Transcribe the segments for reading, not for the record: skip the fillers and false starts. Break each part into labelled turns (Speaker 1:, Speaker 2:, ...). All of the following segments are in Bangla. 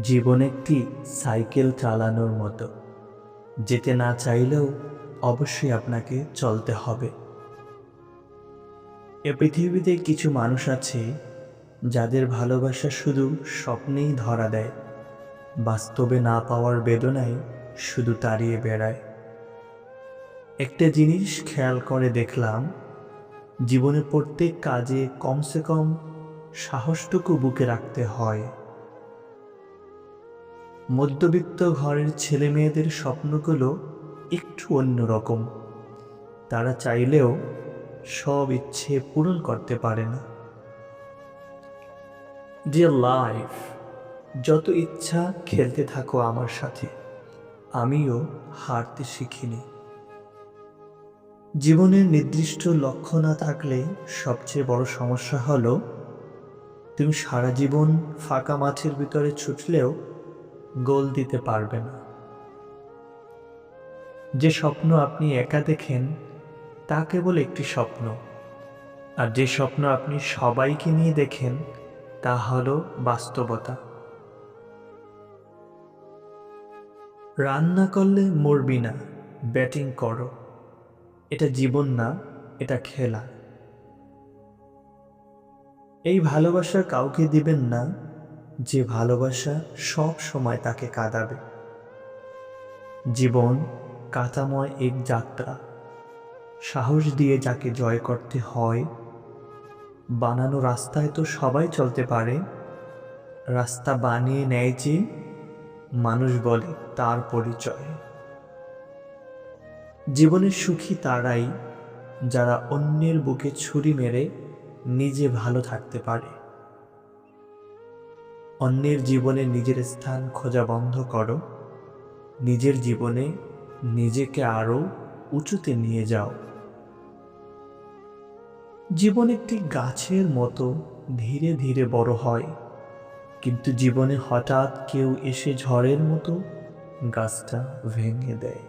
Speaker 1: জীবন একটি সাইকেল চালানোর মতো। যেতে না চাইলেও অবশ্যই আপনাকে চলতে হবে। এ পৃথিবীতে কিছু মানুষ আছে যাদের ভালোবাসা শুধু স্বপ্নেই ধরা দেয়, বাস্তবে না পাওয়ার বেদনায় শুধু তাড়িয়ে বেড়ায়। একটা জিনিস খেয়াল করে দেখলাম, জীবনের প্রত্যেক কাজে কমসে কম সাহসটুকু বুকে রাখতে হয়। মধ্যবিত্ত ঘরের ছেলে মেয়েদের স্বপ্নগুলো একটু অন্যরকম। তারা চাইলেও সব ইচ্ছে পূরণ করতে পারে না। ডিয়ার লাইফ, যত ইচ্ছা খেলতে থাকো আমার সাথে, আমিও হারতে শিখিনি। জীবনের নির্দিষ্ট লক্ষ্য না থাকলে সবচেয়ে বড় সমস্যা হলো তুমি সারা জীবন ফাঁকা মাঠের ভিতরে ছুটলেও গোল দিতে পারবে না। যে স্বপ্ন আপনি একা দেখেন তা কেবল একটি স্বপ্ন, আর যে স্বপ্ন আপনি সবাইকে নিয়ে দেখেন তা হলো বাস্তবতা। রান না করলে মরবি না, ব্যাটিং করো। এটা জীবন না, এটা খেলা। এই ভালোবাসা কাউকে দিবেন না যে ভালোবাসা সব সময় তাকে কাঁদাবে। জীবন কাঁটাময় এক যাত্রা, সাহস দিয়ে যাকে জয় করতে হয়। বানানো রাস্তায় তো সবাই চলতে পারে, রাস্তা বানিয়ে নেয় যে মানুষ বলে তার পরিচয়। জীবনের সুখী তারাই যারা অন্যের বুকে ছুরি মেরে নিজে ভালো থাকতে পারে। অন্যের জীবনে নিজের স্থান খোঁজা বন্ধ করো, নিজের জীবনে নিজেকে আরো উঁচুতে নিয়ে যাও। জীবন একটি গাছের মতো ধীরে ধীরে বড় হয়, কিন্তু জীবনে হঠাৎ কেউ এসে ঝড়ের মতো গাছটা ভেঙে দেয়।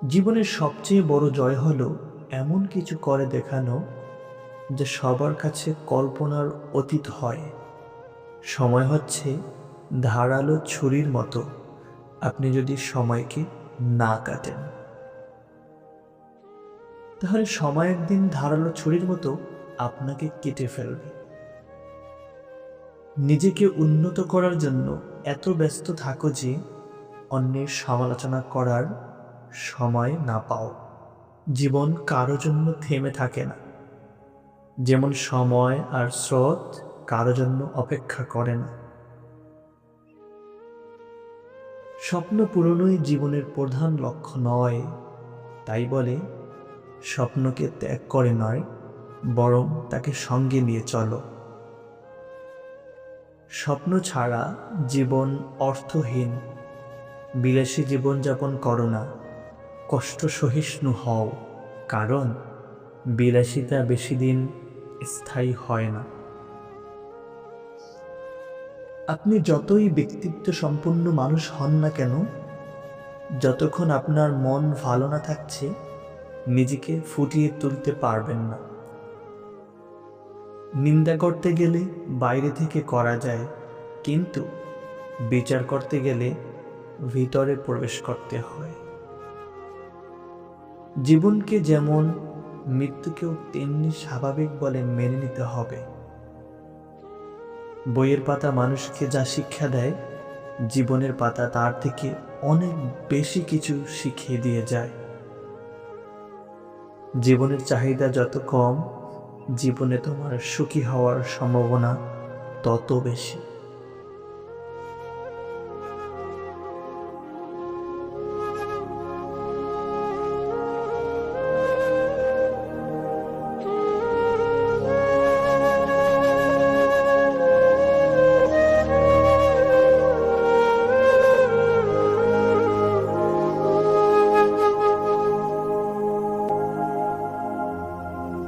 Speaker 1: জীবনের সবচেয়ে বড় জয় হলো এমন কিছু করে দেখানো যা সবার কাছে কল্পনার অতীত হয়। সময় হচ্ছে ধারালো ছুরির মতো, আপনি যদি সময়কে না কাটেন তাহলে সময় একদিন ধারালো ছুরির মতো আপনাকে কেটে ফেলবে। নিজেকে উন্নত করার জন্য এত ব্যস্ত থাকো যে অন্যের সমালোচনা করার সময় না পাও। জীবন কারো জন্য থেমে থাকে না, যেমন সময় আর স্রোত কারো জন্য অপেক্ষা করে না। স্বপ্ন পূরণই জীবনের প্রধান লক্ষ্য নয়, তাই বলে স্বপ্নকে ত্যাগ করে নয়, বরং তাকে সঙ্গে নিয়ে চলো। স্বপ্ন ছাড়া জীবন অর্থহীন। বিলাসী জীবনযাপন করো না, কষ্ট সহিষ্ণু হও, কারণ বিলাসিতা বেশি দিন স্থায়ী হয় না। আপনি যতই ব্যক্তিত্ব সম্পন্ন মানুষ হন না কেন, যতক্ষণ আপনার মন ভালো না থাকছে নিজেকে ফুটিয়ে তুলতে পারবেন না। নিন্দা করতে গেলে বাইরে থেকে করা যায়, কিন্তু বিচার করতে গেলে ভিতরে প্রবেশ করতে হয়। জীবনকে যেমন, মৃত্যুকেও তেমনি স্বাভাবিক বলে মেনে নিতে হবে। বইয়ের পাতা মানুষকে যা শিক্ষা দেয়, জীবনের পাতা তার থেকে অনেক বেশি কিছু শিখিয়ে দিয়ে যায়। জীবনের চাহিদা যত কম, জীবনে তোমার সুখী হওয়ার সম্ভাবনা তত বেশি।